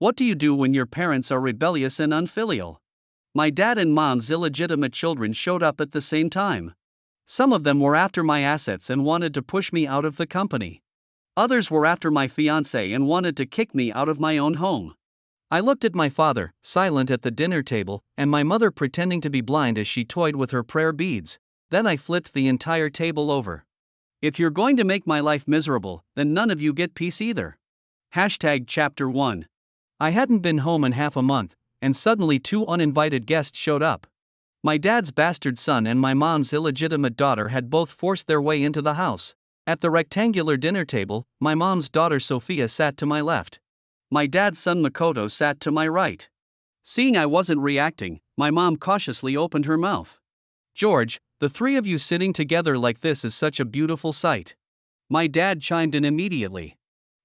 What do you do when your parents are rebellious and unfilial? My dad and mom's illegitimate children showed up at the same time. Some of them were after my assets and wanted to push me out of the company. Others were after my fiancée and wanted to kick me out of my own home. I looked at my father, silent at the dinner table, and my mother pretending to be blind as she toyed with her prayer beads. Then I flipped the entire table over. If you're going to make my life miserable, then none of you get peace either. Chapter 1. I hadn't been home in half a month, and suddenly 2 uninvited guests showed up. My dad's bastard son and my mom's illegitimate daughter had both forced their way into the house. At the rectangular dinner table, my mom's daughter Sophia sat to my left. My dad's son Makoto sat to my right. Seeing I wasn't reacting, my mom cautiously opened her mouth. "George, the 3 of you sitting together like this is such a beautiful sight." My dad chimed in immediately.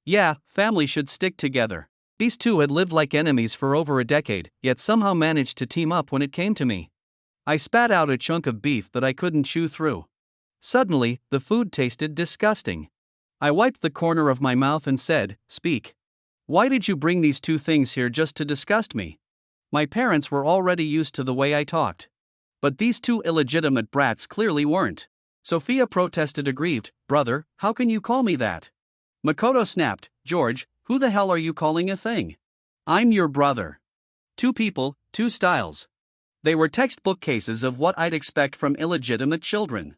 "Yeah, family should stick together." These 2 had lived like enemies for over a decade, yet somehow managed to team up when it came to me. I spat out a chunk of beef that I couldn't chew through. Suddenly, the food tasted disgusting. I wiped the corner of my mouth and said, "Speak. Why did you bring these 2 things here just to disgust me?" My parents were already used to the way I talked. But these 2 illegitimate brats clearly weren't. Sophia protested aggrieved, "Brother, how can you call me that?" Makoto snapped, "George, who the hell are you calling a thing? I'm your brother." 2 people, 2 styles. They were textbook cases of what I'd expect from illegitimate children.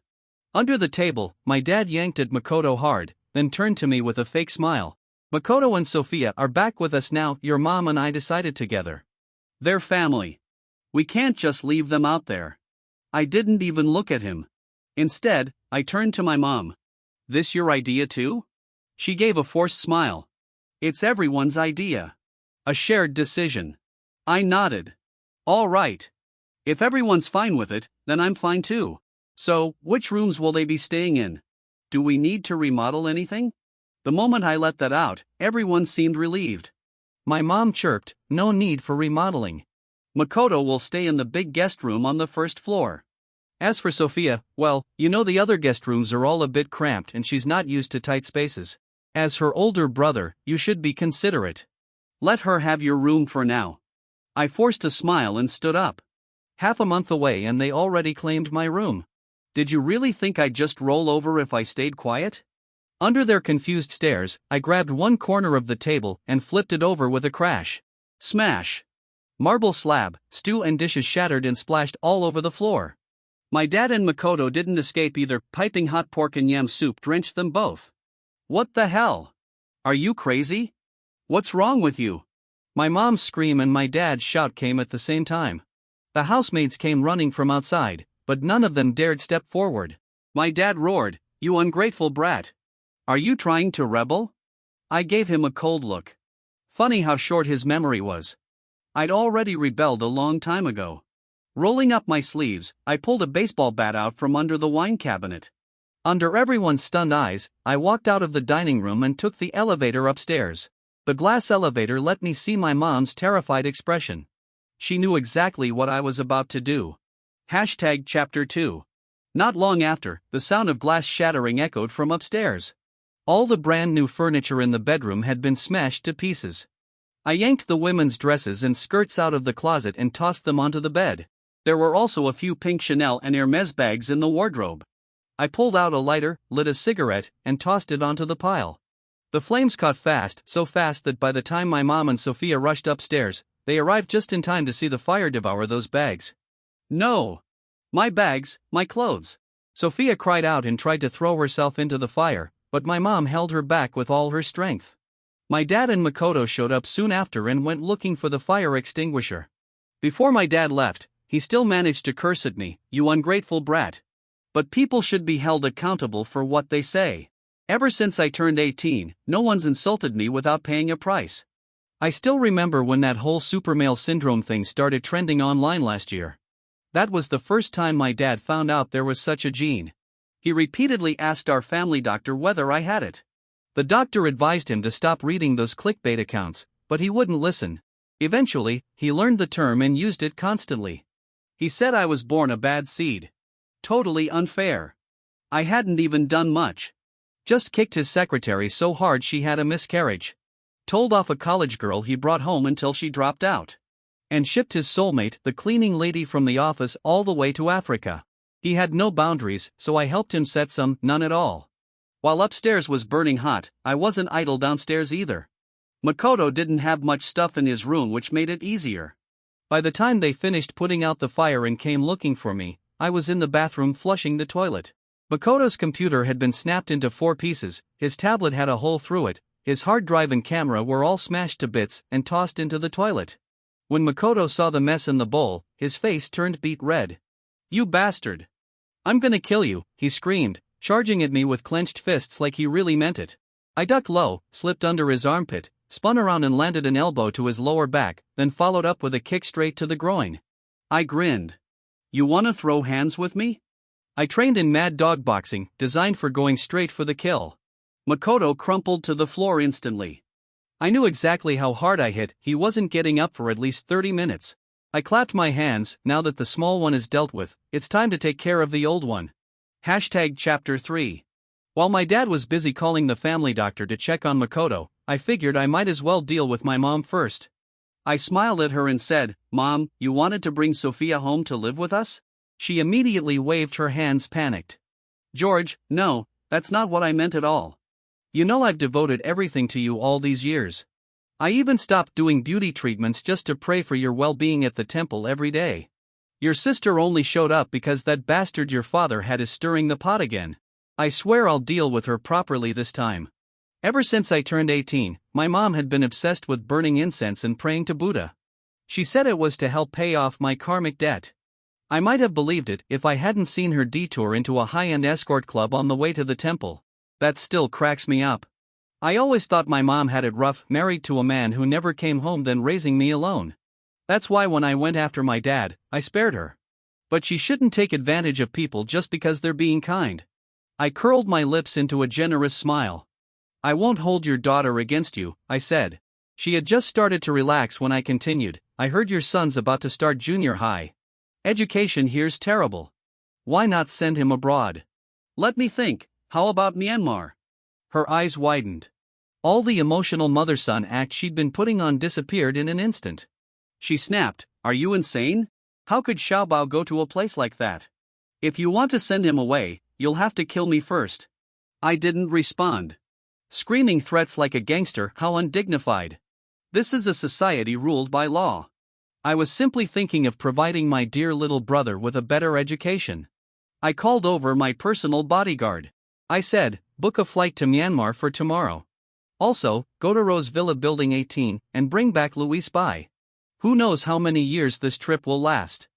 Under the table, my dad yanked at Makoto hard, then turned to me with a fake smile. "Makoto and Sophia are back with us now, your mom and I decided together. They're family. We can't just leave them out there." I didn't even look at him. Instead, I turned to my mom. "This your idea too?" She gave a forced smile. "It's everyone's idea. A shared decision." I nodded. "All right. If everyone's fine with it, then I'm fine too. So, which rooms will they be staying in? Do we need to remodel anything?" The moment I let that out, everyone seemed relieved. My mom chirped, "No need for remodeling. Makoto will stay in the big guest room on the first floor. As for Sophia, well, the other guest rooms are all a bit cramped and she's not used to tight spaces. As her older brother, you should be considerate. Let her have your room for now." I forced a smile and stood up. Half a month away and they already claimed my room. Did you really think I'd just roll over if I stayed quiet? Under their confused stares, I grabbed one corner of the table and flipped it over with a crash. Smash! Marble slab, stew and dishes shattered and splashed all over the floor. My dad and Makoto didn't escape either. Piping hot pork and yam soup drenched them both. "What the hell? Are you crazy? What's wrong with you?" My mom's scream and my dad's shout came at the same time. The housemaids came running from outside, but none of them dared step forward. My dad roared, "You ungrateful brat! Are you trying to rebel?" I gave him a cold look. Funny how short his memory was. I'd already rebelled a long time ago. Rolling up my sleeves, I pulled a baseball bat out from under the wine cabinet. Under everyone's stunned eyes, I walked out of the dining room and took the elevator upstairs. The glass elevator let me see my mom's terrified expression. She knew exactly what I was about to do. Chapter 2. Not long after, the sound of glass shattering echoed from upstairs. All the brand new furniture in the bedroom had been smashed to pieces. I yanked the women's dresses and skirts out of the closet and tossed them onto the bed. There were also a few pink Chanel and Hermes bags in the wardrobe. I pulled out a lighter, lit a cigarette, and tossed it onto the pile. The flames caught fast, so fast that by the time my mom and Sophia rushed upstairs, they arrived just in time to see the fire devour those bags. "No! My bags, my clothes!" Sophia cried out and tried to throw herself into the fire, but my mom held her back with all her strength. My dad and Makoto showed up soon after and went looking for the fire extinguisher. Before my dad left, he still managed to curse at me, "You ungrateful brat. But people should be held accountable for what they say. Ever since I turned 18, no one's insulted me without paying a price." I still remember when that whole supermale syndrome thing started trending online last year. That was the first time my dad found out there was such a gene. He repeatedly asked our family doctor whether I had it. The doctor advised him to stop reading those clickbait accounts, but he wouldn't listen. Eventually, he learned the term and used it constantly. He said I was born a bad seed. Totally unfair. I hadn't even done much. Just kicked his secretary so hard she had a miscarriage. told off a college girl he brought home until she dropped out, and shipped his soulmate, the cleaning lady from the office, all the way to Africa. He had no boundaries, so I helped him set some, none at all. While upstairs was burning hot, I wasn't idle downstairs either. Makoto didn't have much stuff in his room, which made it easier. By the time they finished putting out the fire and came looking for me, I was in the bathroom flushing the toilet. Makoto's computer had been snapped into 4 pieces, his tablet had a hole through it, his hard drive and camera were all smashed to bits and tossed into the toilet. When Makoto saw the mess in the bowl, his face turned beet red. "You bastard! I'm gonna kill you," he screamed, charging at me with clenched fists like he really meant it. I ducked low, slipped under his armpit, spun around and landed an elbow to his lower back, then followed up with a kick straight to the groin. I grinned. "You wanna throw hands with me?" I trained in mad dog boxing, designed for going straight for the kill. Makoto crumpled to the floor instantly. I knew exactly how hard I hit, he wasn't getting up for at least 30 minutes. I clapped my hands. Now that the small one is dealt with, it's time to take care of the old one. Chapter 3. While my dad was busy calling the family doctor to check on Makoto, I figured I might as well deal with my mom first. I smiled at her and said, "Mom, you wanted to bring Sophia home to live with us?" She immediately waved her hands, panicked. "George, no, that's not what I meant at all. You know I've devoted everything to you all these years. I even stopped doing beauty treatments just to pray for your well-being at the temple every day. Your sister only showed up because that bastard your father had is stirring the pot again. I swear I'll deal with her properly this time." Ever since I turned 18, my mom had been obsessed with burning incense and praying to Buddha. She said it was to help pay off my karmic debt. I might have believed it if I hadn't seen her detour into a high-end escort club on the way to the temple. That still cracks me up. I always thought my mom had it rough, married to a man who never came home, then raising me alone. That's why when I went after my dad, I spared her. But she shouldn't take advantage of people just because they're being kind. I curled my lips into a generous smile. "I won't hold your daughter against you," I said. She had just started to relax when I continued, "I heard your son's about to start junior high. Education here's terrible. Why not send him abroad?" "Let me think, how about Myanmar?" Her eyes widened. All the emotional mother-son act she'd been putting on disappeared in an instant. She snapped, "Are you insane? How could Xiaobao go to a place like that? If you want to send him away, you'll have to kill me first." I didn't respond. Screaming threats like a gangster, how undignified. This is a society ruled by law. I was simply thinking of providing my dear little brother with a better education. I called over my personal bodyguard. I said, "Book a flight to Myanmar for tomorrow. Also, go to Rose Villa Building 18 and bring back Luis Bai. Who knows how many years this trip will last.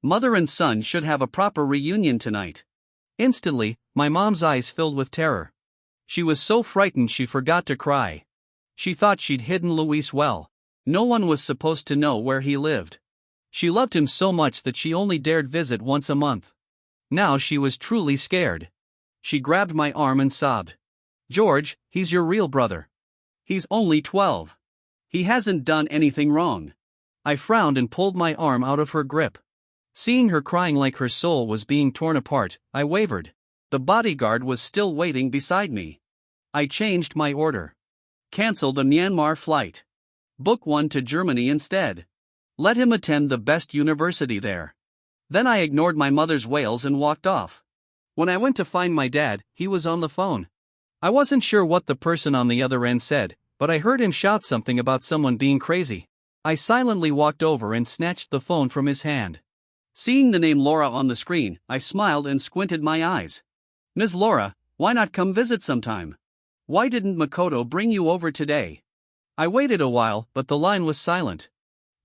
Mother and son should have a proper reunion tonight." Instantly, my mom's eyes filled with terror. She was so frightened she forgot to cry. She thought she'd hidden Luis well. No one was supposed to know where he lived. She loved him so much that she only dared visit once a month. Now she was truly scared. She grabbed my arm and sobbed. "George, he's your real brother. He's only 12. He hasn't done anything wrong." I frowned and pulled my arm out of her grip. Seeing her crying like her soul was being torn apart, I wavered. The bodyguard was still waiting beside me. I changed my order. "Cancel the Myanmar flight. Book one to Germany instead. Let him attend the best university there." Then I ignored my mother's wails and walked off. When I went to find my dad, he was on the phone. I wasn't sure what the person on the other end said, but I heard him shout something about someone being crazy. I silently walked over and snatched the phone from his hand. Seeing the name Laura on the screen, I smiled and squinted my eyes. "Ms. Laura, why not come visit sometime? Why didn't Makoto bring you over today?" I waited a while, but the line was silent.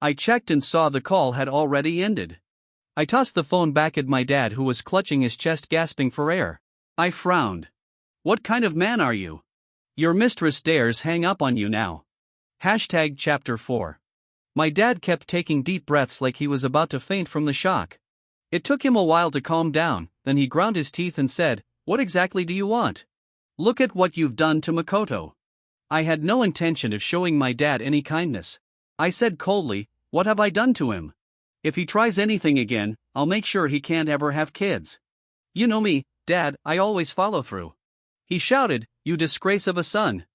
I checked and saw the call had already ended. I tossed the phone back at my dad, who was clutching his chest, gasping for air. I frowned. "What kind of man are you? Your mistress dares hang up on you now." Chapter 4. My dad kept taking deep breaths like he was about to faint from the shock. It took him a while to calm down, then he ground his teeth and said, "What exactly do you want?" "Look at what you've done to Makoto." I had no intention of showing my dad any kindness. I said coldly, "What have I done to him? If he tries anything again, I'll make sure he can't ever have kids. You know me, Dad, I always follow through." He shouted, "You disgrace of a son.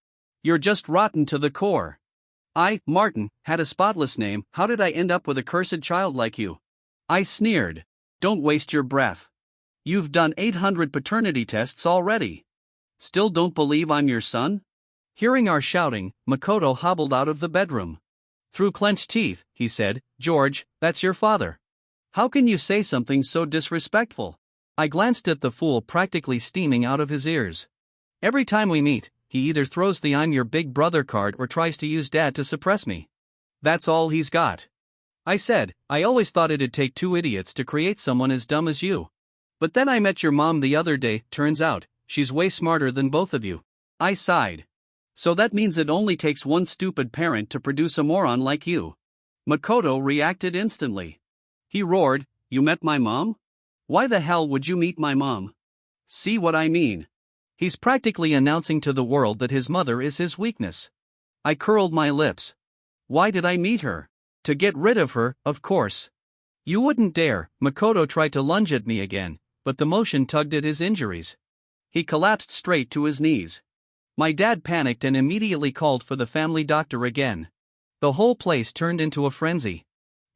You're just rotten to the core." I, Martin, had a spotless name. How did I end up with a cursed child like you? I sneered. Don't waste your breath. You've done 800 paternity tests already. Still don't believe I'm your son? Hearing our shouting, Makoto hobbled out of the bedroom. Through clenched teeth, he said, George, that's your father. How can you say something so disrespectful? I glanced at the fool practically steaming out of his ears. Every time we meet, he either throws the I'm your big brother card or tries to use dad to suppress me. That's all he's got. I said, I always thought it'd take two idiots to create someone as dumb as you. But then I met your mom the other day, turns out, she's way smarter than both of you. I sighed. So that means it only takes one stupid parent to produce a moron like you. Makoto reacted instantly. He roared, You met my mom? Why the hell would you meet my mom? See what I mean? He's practically announcing to the world that his mother is his weakness. I curled my lips. Why did I meet her? To get rid of her, of course. You wouldn't dare. Makoto tried to lunge at me again, but the motion tugged at his injuries. He collapsed straight to his knees. My dad panicked and immediately called for the family doctor again. The whole place turned into a frenzy.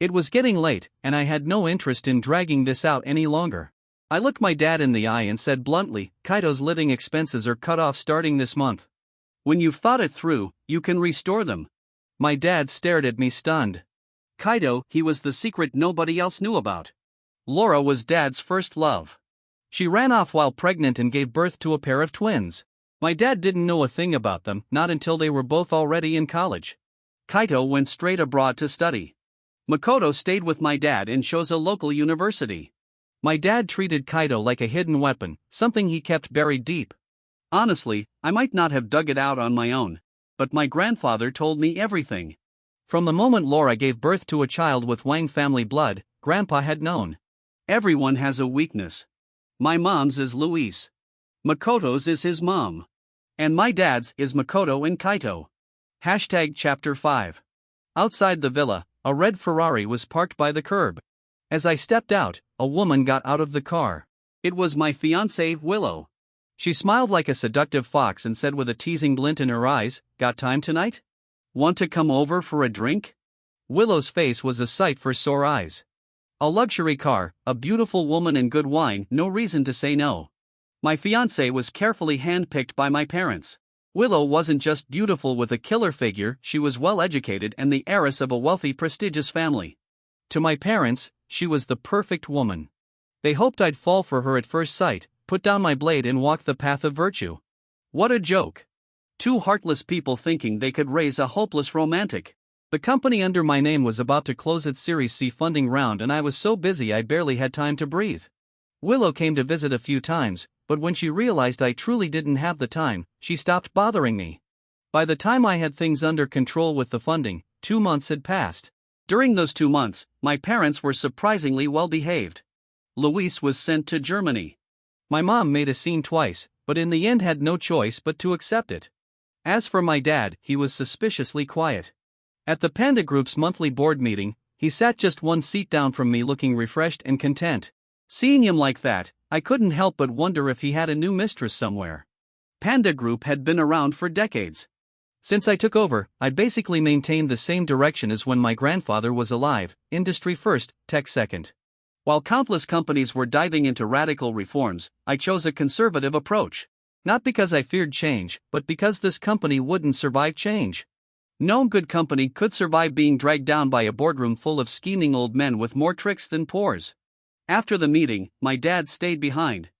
It was getting late, and I had no interest in dragging this out any longer. I looked my dad in the eye and said bluntly, Kaito's living expenses are cut off starting this month. When you've thought it through, you can restore them. My dad stared at me stunned. Kaito, he was the secret nobody else knew about. Laura was Dad's first love. She ran off while pregnant and gave birth to a pair of twins. My dad didn't know a thing about them, not until they were both already in college. Kaito went straight abroad to study. Makoto stayed with my dad and chose a local university. My dad treated Kaito like a hidden weapon, something he kept buried deep. Honestly, I might not have dug it out on my own, but my grandfather told me everything. From the moment Laura gave birth to a child with Wang family blood, Grandpa had known. Everyone has a weakness. My mom's is Luis. Makoto's is his mom. And my dad's is Makoto and Kaito. Chapter 5. Outside the villa, a red Ferrari was parked by the curb. As I stepped out, a woman got out of the car. It was my fiancée, Willow. She smiled like a seductive fox and said with a teasing glint in her eyes, Got time tonight? Want to come over for a drink? Willow's face was a sight for sore eyes. A luxury car, a beautiful woman and good wine, no reason to say no. My fiancée was carefully handpicked by my parents. Willow wasn't just beautiful with a killer figure, she was well educated and the heiress of a wealthy, prestigious family. To my parents, she was the perfect woman. They hoped I'd fall for her at first sight, put down my blade and walk the path of virtue. What a joke. Two heartless people thinking they could raise a hopeless romantic. The company under my name was about to close its Series C funding round and I was so busy I barely had time to breathe. Willow came to visit a few times, but when she realized I truly didn't have the time, she stopped bothering me. By the time I had things under control with the funding, 2 months had passed. During those 2 months, my parents were surprisingly well behaved. Luis was sent to Germany. My mom made a scene twice, but in the end had no choice but to accept it. As for my dad, he was suspiciously quiet. At the Panda Group's monthly board meeting, he sat just one seat down from me looking refreshed and content. Seeing him like that, I couldn't help but wonder if he had a new mistress somewhere. Panda Group had been around for decades. Since I took over, I basically maintained the same direction as when my grandfather was alive, industry first, tech second. While countless companies were diving into radical reforms, I chose a conservative approach. Not because I feared change, but because this company wouldn't survive change. No good company could survive being dragged down by a boardroom full of scheming old men with more tricks than pores. After the meeting, my dad stayed behind.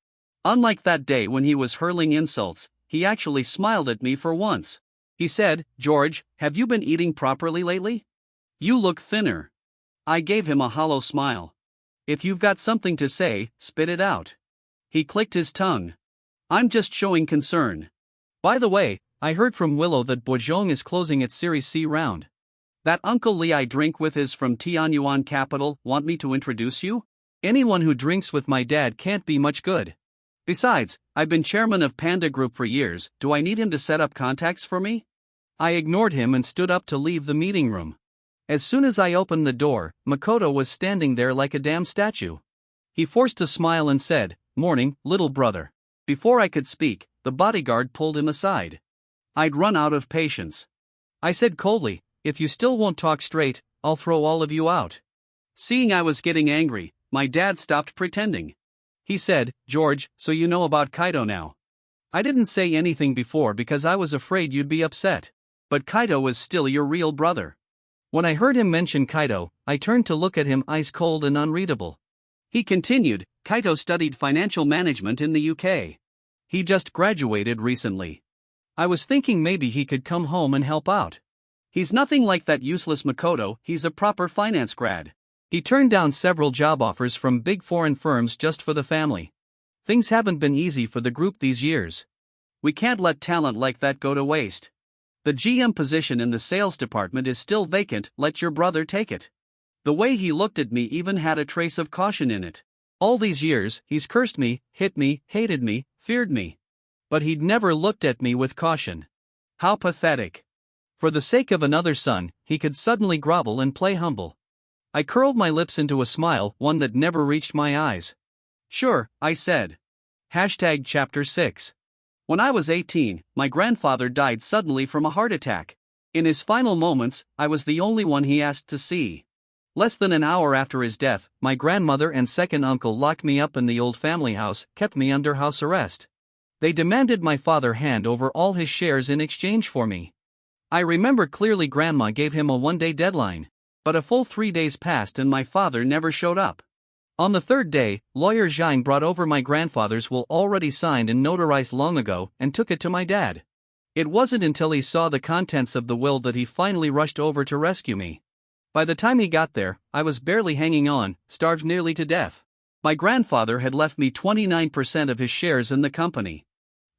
Unlike that day when he was hurling insults, he actually smiled at me for once. He said, George, have you been eating properly lately? You look thinner. I gave him a hollow smile. If you've got something to say, spit it out. He clicked his tongue. I'm just showing concern. By the way, I heard from Willow that Bojong is closing its Series C round. That Uncle Lee I drink with is from Tianyuan Capital. Want me to introduce you? Anyone who drinks with my dad can't be much good. Besides, I've been chairman of Panda Group for years. Do I need him to set up contacts for me? I ignored him and stood up to leave the meeting room. As soon as I opened the door, Makoto was standing there like a damn statue. He forced a smile and said, Morning, little brother. Before I could speak, the bodyguard pulled him aside. I'd run out of patience. I said coldly, if you still won't talk straight, I'll throw all of you out." Seeing I was getting angry, my dad stopped pretending. He said, "George, so you know about Kaito now." I didn't say anything before because I was afraid you'd be upset. But Kaito is still your real brother. When I heard him mention Kaito, I turned to look at him, ice cold and unreadable. He continued, "Kaito studied financial management in the UK. He just graduated recently. I was thinking maybe he could come home and help out. He's nothing like that useless Makoto, he's a proper finance grad." He turned down several job offers from big foreign firms just for the family. Things haven't been easy for the group these years. We can't let talent like that go to waste. The GM position in the sales department is still vacant, let your brother take it. The way he looked at me even had a trace of caution in it. All these years, he's cursed me, hit me, hated me, feared me. But he'd never looked at me with caution. How pathetic. For the sake of another son, he could suddenly grovel and play humble. I curled my lips into a smile, one that never reached my eyes. "Sure," I said. Chapter 6. When I was 18, my grandfather died suddenly from a heart attack. In his final moments, I was the only one he asked to see. Less than an hour after his death, my grandmother and second uncle locked me up in the old family house, kept me under house arrest. They demanded my father hand over all his shares in exchange for me. I remember clearly Grandma gave him a one-day deadline. But a full 3 days passed and my father never showed up. On the third day, lawyer Zhang brought over my grandfather's will already signed and notarized long ago and took it to my dad. It wasn't until he saw the contents of the will that he finally rushed over to rescue me. By the time he got there, I was barely hanging on, starved nearly to death. My grandfather had left me 29% of his shares in the company.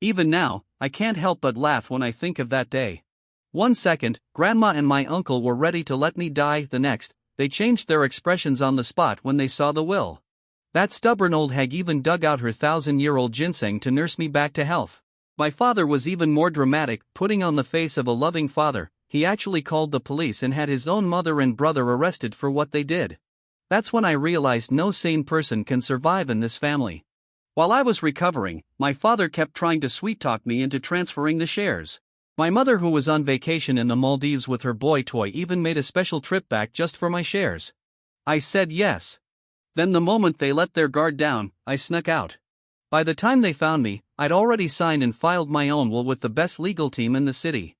Even now, I can't help but laugh when I think of that day. One second, Grandma and my uncle were ready to let me die, the next, they changed their expressions on the spot when they saw the will. That stubborn old hag even dug out her 1,000-year-old ginseng to nurse me back to health. My father was even more dramatic, putting on the face of a loving father. He actually called the police and had his own mother and brother arrested for what they did. That's when I realized no sane person can survive in this family. While I was recovering, my father kept trying to sweet-talk me into transferring the shares. My mother, who was on vacation in the Maldives with her boy toy, even made a special trip back just for my shares. I said yes. Then the moment they let their guard down, I snuck out. By the time they found me, I'd already signed and filed my own will with the best legal team in the city.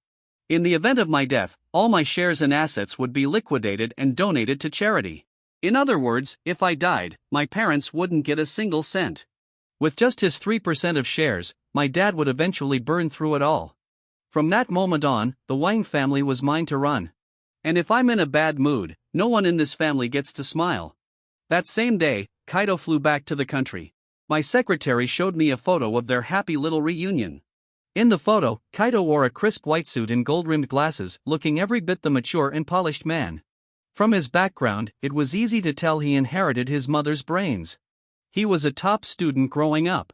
In the event of my death, all my shares and assets would be liquidated and donated to charity. In other words, if I died, my parents wouldn't get a single cent. With just his 3% of shares, my dad would eventually burn through it all. From that moment on, the Wang family was mine to run. And if I'm in a bad mood, no one in this family gets to smile. That same day, Kaito flew back to the country. My secretary showed me a photo of their happy little reunion. In the photo, Kaito wore a crisp white suit and gold-rimmed glasses, looking every bit the mature and polished man. From his background, it was easy to tell he inherited his mother's brains. He was a top student growing up.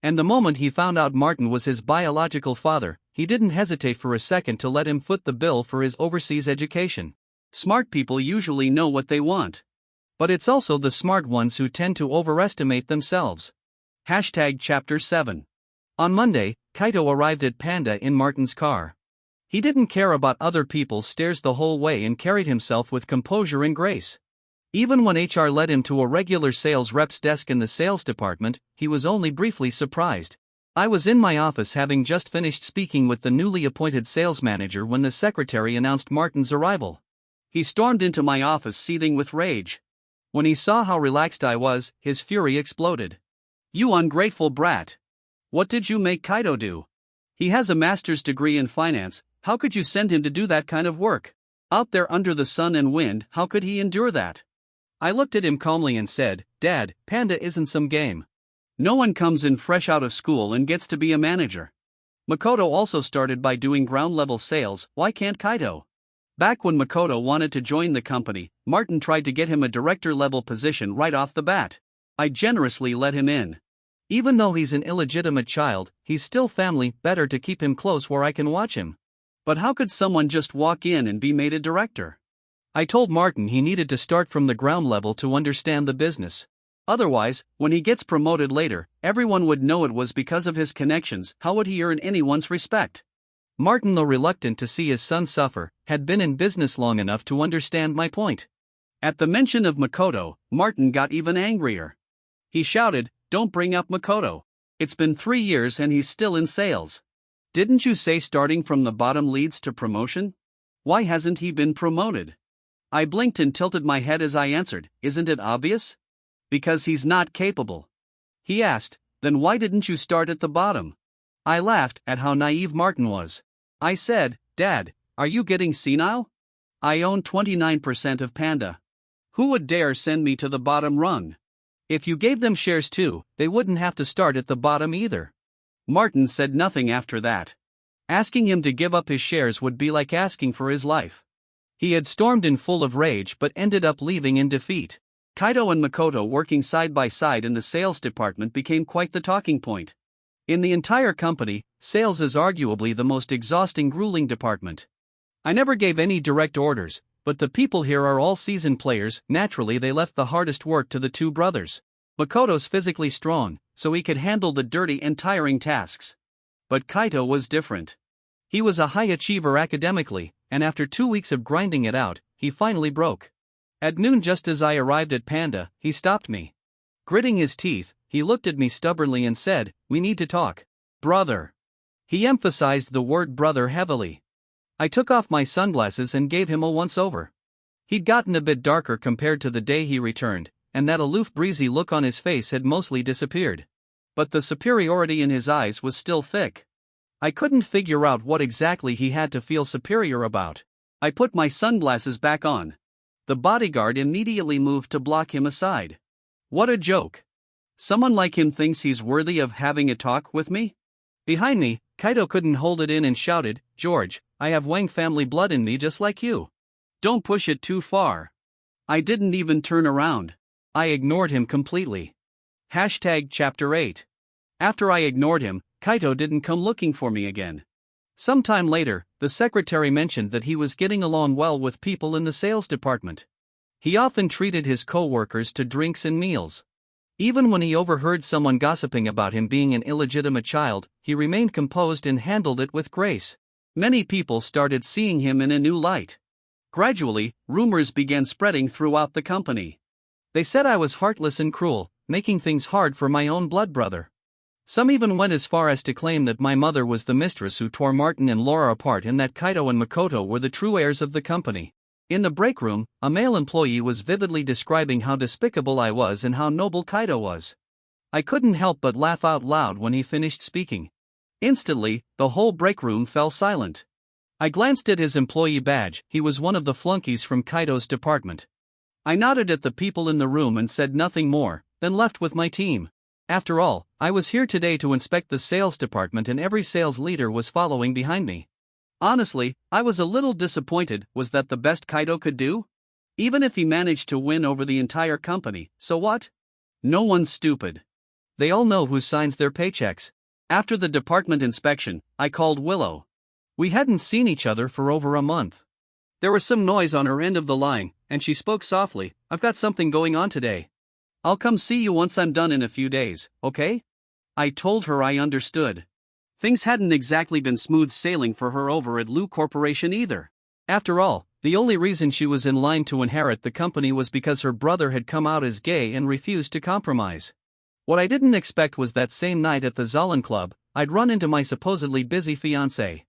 And the moment he found out Martin was his biological father, he didn't hesitate for a second to let him foot the bill for his overseas education. Smart people usually know what they want. But it's also the smart ones who tend to overestimate themselves. Chapter 7. On Monday, Kaito arrived at Panda in Martin's car. He didn't care about other people's stares the whole way and carried himself with composure and grace. Even when HR led him to a regular sales rep's desk in the sales department, he was only briefly surprised. I was in my office having just finished speaking with the newly appointed sales manager when the secretary announced Martin's arrival. He stormed into my office seething with rage. When he saw how relaxed I was, his fury exploded. "You ungrateful brat! What did you make Kaito do? He has a master's degree in finance, how could you send him to do that kind of work? Out there under the sun and wind, how could he endure that?" I looked at him calmly and said, "Dad, Panda isn't some game. No one comes in fresh out of school and gets to be a manager. Makoto also started by doing ground-level sales, why can't Kaito?" Back when Makoto wanted to join the company, Martin tried to get him a director-level position right off the bat. I generously let him in. Even though he's an illegitimate child, he's still family, better to keep him close where I can watch him. But how could someone just walk in and be made a director? I told Martin he needed to start from the ground level to understand the business. Otherwise, when he gets promoted later, everyone would know it was because of his connections. How would he earn anyone's respect? Martin, though reluctant to see his son suffer, had been in business long enough to understand my point. At the mention of Makoto, Martin got even angrier. He shouted, "Don't bring up Makoto. It's been 3 years and he's still in sales. Didn't you say starting from the bottom leads to promotion? Why hasn't he been promoted?" I blinked and tilted my head as I answered, "Isn't it obvious? Because he's not capable." He asked, "Then why didn't you start at the bottom?" I laughed at how naive Martin was. I said, "Dad, are you getting senile? I own 29% of Panda. Who would dare send me to the bottom rung? If you gave them shares too, they wouldn't have to start at the bottom either." Martin said nothing after that. Asking him to give up his shares would be like asking for his life. He had stormed in full of rage but ended up leaving in defeat. Kaito and Makoto working side by side in the sales department became quite the talking point. In the entire company, sales is arguably the most exhausting, grueling department. I never gave any direct orders, but the people here are all seasoned players. Naturally, they left the hardest work to the two brothers. Makoto's physically strong, so he could handle the dirty and tiring tasks. But Kaito was different. He was a high achiever academically, and after 2 weeks of grinding it out, he finally broke. At noon, just as I arrived at Panda, he stopped me. Gritting his teeth, he looked at me stubbornly and said, "We need to talk." "Brother." He emphasized the word brother heavily. I took off my sunglasses and gave him a once-over. He'd gotten a bit darker compared to the day he returned, and that aloof, breezy look on his face had mostly disappeared. But the superiority in his eyes was still thick. I couldn't figure out what exactly he had to feel superior about. I put my sunglasses back on. The bodyguard immediately moved to block him aside. What a joke. Someone like him thinks he's worthy of having a talk with me? Behind me, Kaito couldn't hold it in and shouted, "George, I have Wang family blood in me just like you. Don't push it too far." I didn't even turn around. I ignored him completely. Chapter 8. After I ignored him, Kaito didn't come looking for me again. Sometime later, the secretary mentioned that he was getting along well with people in the sales department. He often treated his co-workers to drinks and meals. Even when he overheard someone gossiping about him being an illegitimate child, he remained composed and handled it with grace. Many people started seeing him in a new light. Gradually, rumors began spreading throughout the company. They said I was heartless and cruel, making things hard for my own blood brother. Some even went as far as to claim that my mother was the mistress who tore Martin and Laura apart and that Kaito and Makoto were the true heirs of the company. In the break room, a male employee was vividly describing how despicable I was and how noble Kaito was. I couldn't help but laugh out loud when he finished speaking. Instantly, the whole break room fell silent. I glanced at his employee badge. He was one of the flunkies from Kaito's department. I nodded at the people in the room and said nothing more, then left with my team. After all, I was here today to inspect the sales department and every sales leader was following behind me. Honestly, I was a little disappointed. Was that the best Kaito could do? Even if he managed to win over the entire company, so what? No one's stupid. They all know who signs their paychecks. After the department inspection, I called Willow. We hadn't seen each other for over a month. There was some noise on her end of the line, and she spoke softly. "I've got something going on today. I'll come see you once I'm done in a few days, okay?" I told her I understood. Things hadn't exactly been smooth sailing for her over at Lu Corporation either. After all, the only reason she was in line to inherit the company was because her brother had come out as gay and refused to compromise. What I didn't expect was that same night at the Zolin Club, I'd run into my supposedly busy fiancé.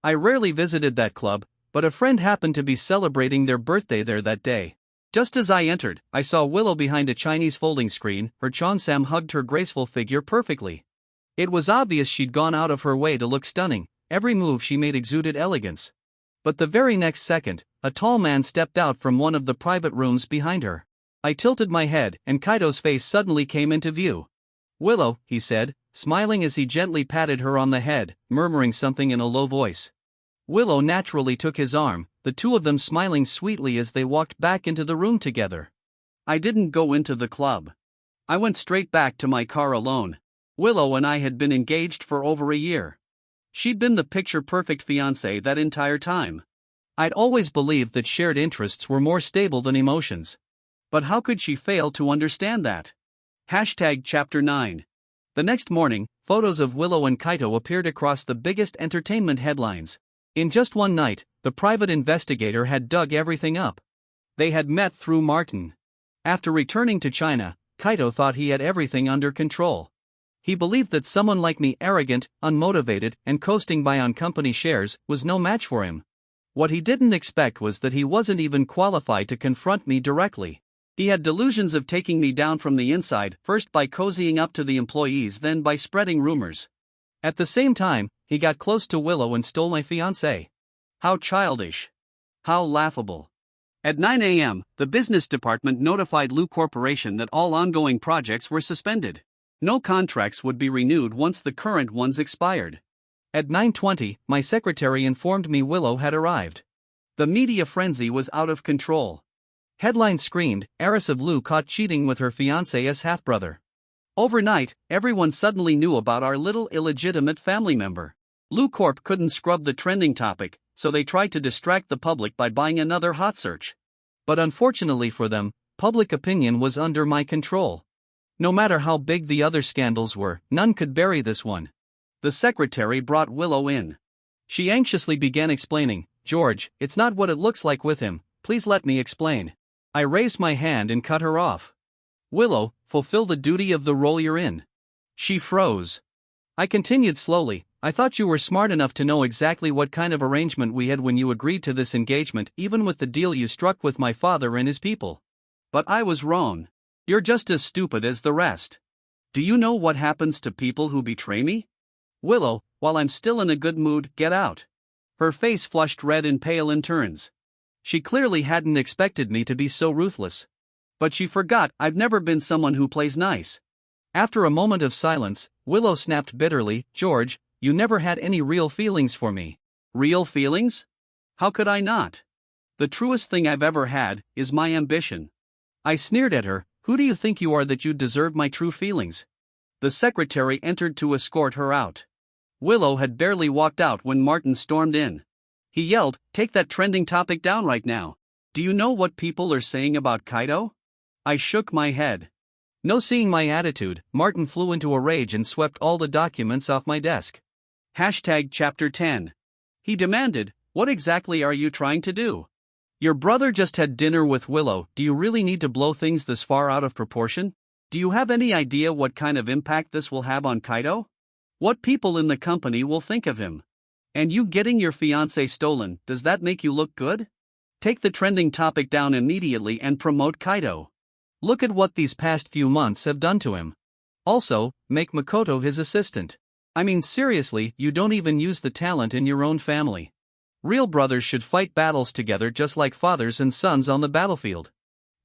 I rarely visited that club, but a friend happened to be celebrating their birthday there that day. Just as I entered, I saw Willow behind a Chinese folding screen. Her cheongsam hugged her graceful figure perfectly. It was obvious she'd gone out of her way to look stunning. Every move she made exuded elegance. But the very next second, a tall man stepped out from one of the private rooms behind her. I tilted my head, and Kaito's face suddenly came into view. "Willow," he said, smiling as he gently patted her on the head, murmuring something in a low voice. Willow naturally took his arm, the two of them smiling sweetly as they walked back into the room together. I didn't go into the club. I went straight back to my car alone. Willow and I had been engaged for over a year. She'd been the picture-perfect fiancée that entire time. I'd always believed that shared interests were more stable than emotions. But how could she fail to understand that? Chapter 9. The next morning, photos of Willow and Kaito appeared across the biggest entertainment headlines. In just one night, the private investigator had dug everything up. They had met through Martin. After returning to China, Kaito thought he had everything under control. He believed that someone like me, arrogant, unmotivated, and coasting by on company shares, was no match for him. What he didn't expect was that he wasn't even qualified to confront me directly. He had delusions of taking me down from the inside, first by cozying up to the employees, then by spreading rumors. At the same time, he got close to Willow and stole my fiancée. How childish. How laughable. At 9 a.m., the business department notified Lu Corporation that all ongoing projects were suspended. No contracts would be renewed once the current ones expired. At 9:20, my secretary informed me Willow had arrived. The media frenzy was out of control. Headlines screamed, "Heiress of Lu caught cheating with her fiancé as half-brother." Overnight, everyone suddenly knew about our little illegitimate family member. Lu Corp couldn't scrub the trending topic, so they tried to distract the public by buying another hot search. But unfortunately for them, public opinion was under my control. No matter how big the other scandals were, none could bury this one. The secretary brought Willow in. She anxiously began explaining, "George, it's not what it looks like with him, please let me explain." I raised my hand and cut her off. "Willow, fulfill the duty of the role you're in." She froze. I continued slowly, "I thought you were smart enough to know exactly what kind of arrangement we had when you agreed to this engagement, even with the deal you struck with my father and his people. But I was wrong. You're just as stupid as the rest. Do you know what happens to people who betray me? Willow, while I'm still in a good mood, get out." Her face flushed red and pale in turns. She clearly hadn't expected me to be so ruthless. But she forgot I've never been someone who plays nice. After a moment of silence, Willow snapped bitterly, "George, you never had any real feelings for me." Real feelings? How could I not? The truest thing I've ever had is my ambition. I sneered at her. "Who do you think you are that you'd deserve my true feelings?" The secretary entered to escort her out. Willow had barely walked out when Martin stormed in. He yelled, "Take that trending topic down right now. Do you know what people are saying about Kaito?" I shook my head. No, seeing my attitude, Martin flew into a rage and swept all the documents off my desk. Chapter 10. He demanded, "What exactly are you trying to do? Your brother just had dinner with Willow. Do you really need to blow things this far out of proportion? Do you have any idea what kind of impact this will have on Kaito? What people in the company will think of him? And you getting your fiancé stolen, does that make you look good? Take the trending topic down immediately and promote Kaito. Look at what these past few months have done to him. Also, make Makoto his assistant. I mean, seriously, you don't even use the talent in your own family. Real brothers should fight battles together just like fathers and sons on the battlefield.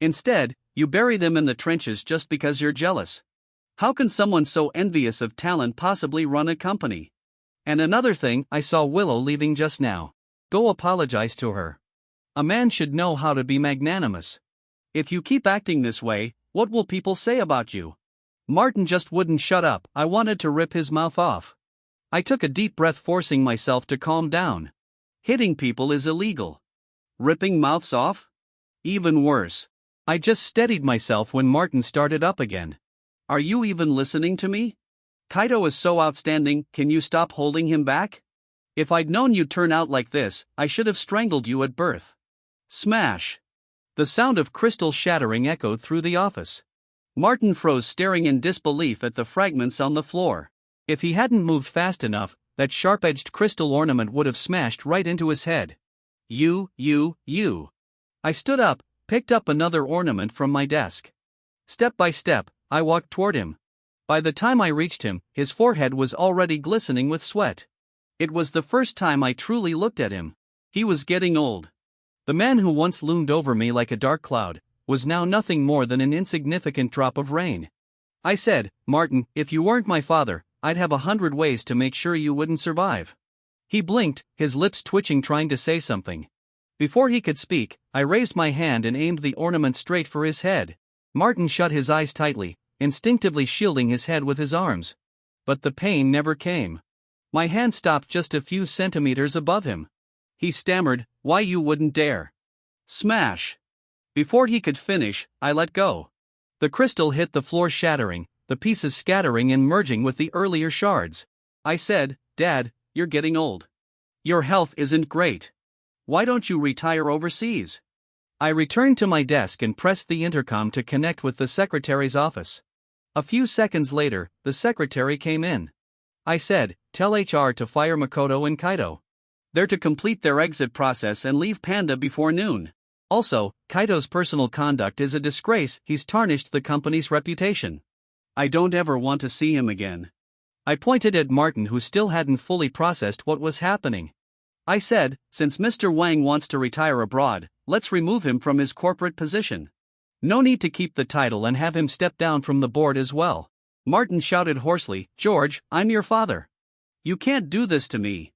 Instead, you bury them in the trenches just because you're jealous. How can someone so envious of talent possibly run a company? And another thing, I saw Willow leaving just now. Go apologize to her. A man should know how to be magnanimous. If you keep acting this way, what will people say about you?" Martin just wouldn't shut up. I wanted to rip his mouth off. I took a deep breath, forcing myself to calm down. Hitting people is illegal. Ripping mouths off? Even worse. I just steadied myself when Martin started up again. "Are you even listening to me? Kaito is so outstanding, can you stop holding him back? If I'd known you'd turn out like this, I should have strangled you at birth." Smash! The sound of crystal shattering echoed through the office. Martin froze, staring in disbelief at the fragments on the floor. If he hadn't moved fast enough, that sharp-edged crystal ornament would have smashed right into his head. You. I stood up, picked up another ornament from my desk. Step by step, I walked toward him. By the time I reached him, his forehead was already glistening with sweat. It was the first time I truly looked at him. He was getting old. The man who once loomed over me like a dark cloud was now nothing more than an insignificant drop of rain. I said, "Martin, if you weren't my father, I'd have 100 ways to make sure you wouldn't survive." He blinked, his lips twitching, trying to say something. Before he could speak, I raised my hand and aimed the ornament straight for his head. Martin shut his eyes tightly, instinctively shielding his head with his arms. But the pain never came. My hand stopped just a few centimeters above him. He stammered, "Why, you wouldn't dare." Smash! Before he could finish, I let go. The crystal hit the floor, shattering, the pieces scattering and merging with the earlier shards. I said, "Dad, you're getting old. Your health isn't great. Why don't you retire overseas?" I returned to my desk and pressed the intercom to connect with the secretary's office. A few seconds later, the secretary came in. I said, "Tell HR to fire Makoto and Kaito. They're to complete their exit process and leave Panda before noon. Also, Kaito's personal conduct is a disgrace, he's tarnished the company's reputation. I don't ever want to see him again." I pointed at Martin, who still hadn't fully processed what was happening. I said, "Since Mr. Wang wants to retire abroad, let's remove him from his corporate position. No need to keep the title and have him step down from the board as well." Martin shouted hoarsely, "George, I'm your father. You can't do this to me."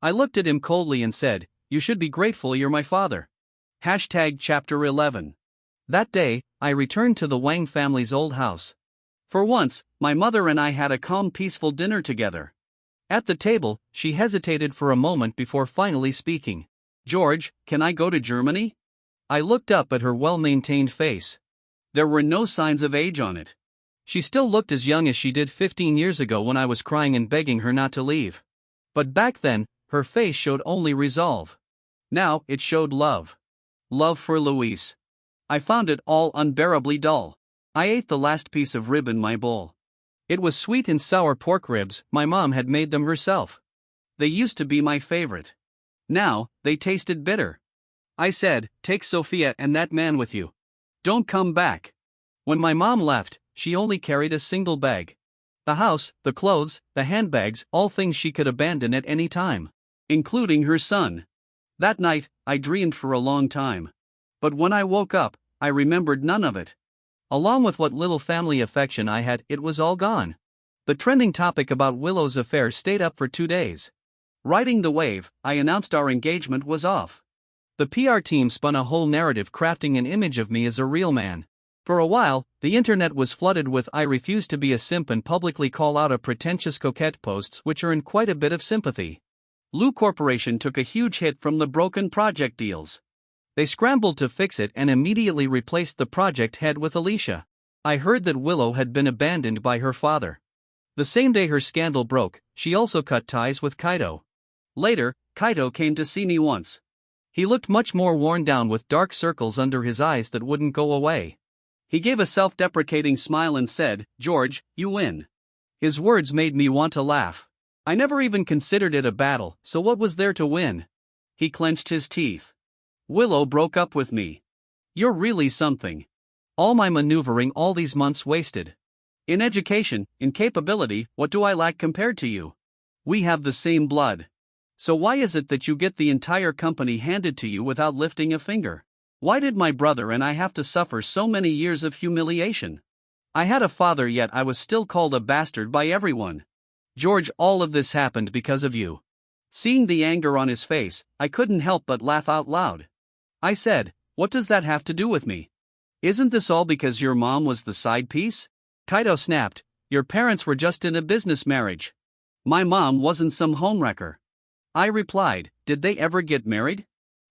I looked at him coldly and said, "You should be grateful you're my father." Chapter 11. That day, I returned to the Wang family's old house. For once, my mother and I had a calm, peaceful dinner together. At the table, she hesitated for a moment before finally speaking. "George, can I go to Germany?" I looked up at her well-maintained face. There were no signs of age on it. She still looked as young as she did 15 years ago when I was crying and begging her not to leave. But back then, her face showed only resolve. Now, it showed love. Love for Luis. I found it all unbearably dull. I ate the last piece of rib in my bowl. It was sweet and sour pork ribs, my mom had made them herself. They used to be my favorite. Now, they tasted bitter. I said, "Take Sophia and that man with you. Don't come back." When my mom left, she only carried a single bag. The house, the clothes, the handbags, all things she could abandon at any time. Including her son. That night, I dreamed for a long time. But when I woke up, I remembered none of it. Along with what little family affection I had, it was all gone. The trending topic about Willow's affair stayed up for 2 days. Riding the wave, I announced our engagement was off. The PR team spun a whole narrative crafting an image of me as a real man. For a while, the internet was flooded with "I refuse to be a simp and publicly call out a pretentious coquette" posts, which earned quite a bit of sympathy. Lu Corporation took a huge hit from the broken project deals. They scrambled to fix it and immediately replaced the project head with Alicia. I heard that Willow had been abandoned by her father. The same day her scandal broke, she also cut ties with Kaito. Later, Kaito came to see me once. He looked much more worn down with dark circles under his eyes that wouldn't go away. He gave a self-deprecating smile and said, "George, you win." His words made me want to laugh. I never even considered it a battle, so what was there to win? He clenched his teeth. "Willow broke up with me. You're really something. All my maneuvering all these months wasted. In education, in capability, what do I lack compared to you? We have the same blood. So why is it that you get the entire company handed to you without lifting a finger? Why did my brother and I have to suffer so many years of humiliation? I had a father, yet I was still called a bastard by everyone. George, all of this happened because of you." Seeing the anger on his face, I couldn't help but laugh out loud. I said, "What does that have to do with me? Isn't this all because your mom was the side piece?" Kaito snapped, "Your parents were just in a business marriage. My mom wasn't some homewrecker." I replied, "Did they ever get married?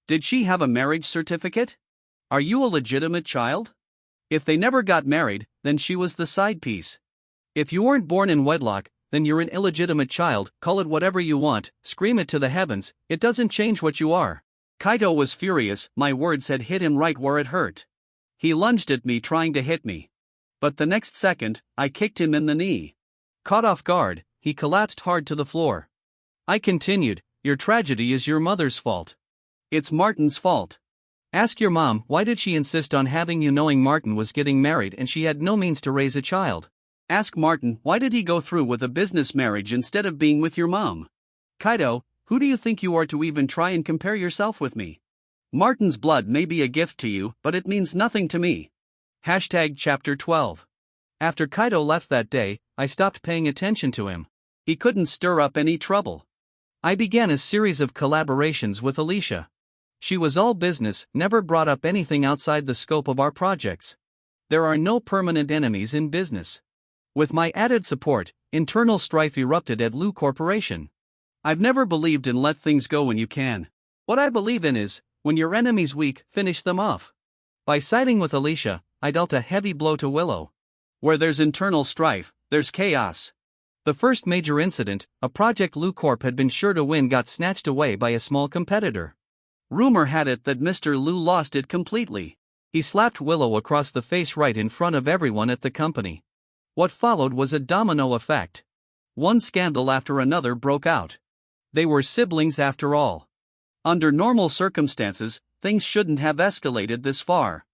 Did she have a marriage certificate? Are you a legitimate child? If they never got married, then she was the side piece. If you weren't born in wedlock, then you're an illegitimate child, call it whatever you want, scream it to the heavens, it doesn't change what you are." Kaito was furious, my words had hit him right where it hurt. He lunged at me trying to hit me. But the next second, I kicked him in the knee. Caught off guard, he collapsed hard to the floor. I continued, "Your tragedy is your mother's fault. It's Martin's fault. Ask your mom, why did she insist on having you knowing Martin was getting married and she had no means to raise a child? Ask Martin, why did he go through with a business marriage instead of being with your mom? Kaito, who do you think you are to even try and compare yourself with me? Martin's blood may be a gift to you, but it means nothing to me." Chapter 12. After Kaito left that day, I stopped paying attention to him. He couldn't stir up any trouble. I began a series of collaborations with Alicia. She was all business, never brought up anything outside the scope of our projects. There are no permanent enemies in business. With my added support, internal strife erupted at Lu Corporation. I've never believed in let things go when you can. What I believe in is, when your enemy's weak, finish them off. By siding with Alicia, I dealt a heavy blow to Willow. Where there's internal strife, there's chaos. The first major incident, a project Lu Corp had been sure to win, got snatched away by a small competitor. Rumor had it that Mr. Lu lost it completely. He slapped Willow across the face right in front of everyone at the company. What followed was a domino effect. One scandal after another broke out. They were siblings after all. Under normal circumstances, things shouldn't have escalated this far.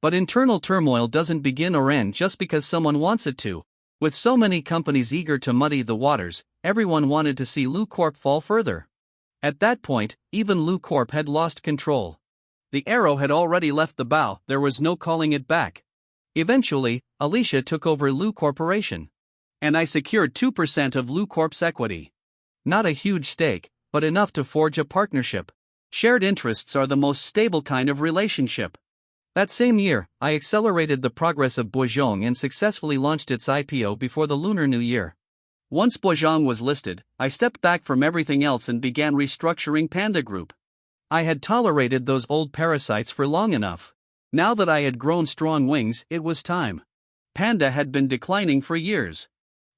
But internal turmoil doesn't begin or end just because someone wants it to. With so many companies eager to muddy the waters, everyone wanted to see Lu Corp fall further. At that point, even Lu Corp had lost control. The arrow had already left the bow, there was no calling it back. Eventually, Alicia took over Lu Corporation. And I secured 2% of Lu Corp's equity. Not a huge stake, but enough to forge a partnership. Shared interests are the most stable kind of relationship. That same year, I accelerated the progress of Bojong and successfully launched its IPO before the Lunar New Year. Once Bojong was listed, I stepped back from everything else and began restructuring Panda Group. I had tolerated those old parasites for long enough. Now that I had grown strong wings, it was time. Panda had been declining for years.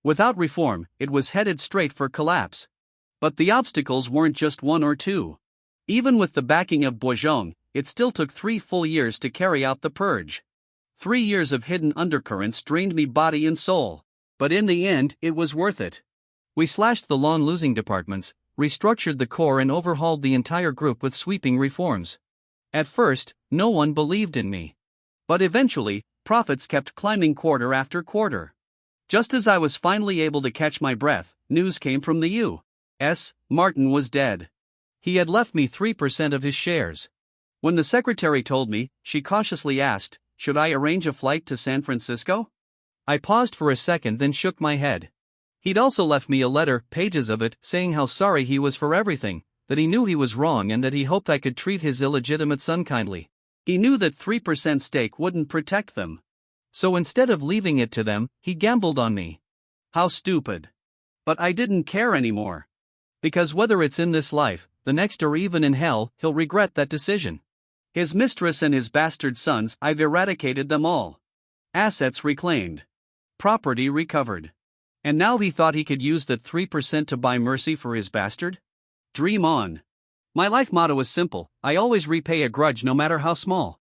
Without reform, it was headed straight for collapse. But the obstacles weren't just one or two. Even with the backing of Bojong, it still took 3 full years to carry out the purge. 3 years of hidden undercurrents drained me body and soul. But in the end, it was worth it. We slashed the losing departments, restructured the core and overhauled the entire group with sweeping reforms. At first, no one believed in me. But eventually, profits kept climbing quarter after quarter. Just as I was finally able to catch my breath, news came from the U.S. Martin was dead. He had left me 3% of his shares. When the secretary told me, she cautiously asked, "Should I arrange a flight to San Francisco?" I paused for a second, then shook my head. He'd also left me a letter, pages of it, saying how sorry he was for everything, that he knew he was wrong and that he hoped I could treat his illegitimate son kindly. He knew that 3% stake wouldn't protect them. So instead of leaving it to them, he gambled on me. How stupid. But I didn't care anymore. Because whether it's in this life, the next or even in hell, he'll regret that decision. His mistress and his bastard sons, I've eradicated them all. Assets reclaimed. Property recovered. And now he thought he could use that 3% to buy mercy for his bastard? Dream on. My life motto is simple: I always repay a grudge no matter how small.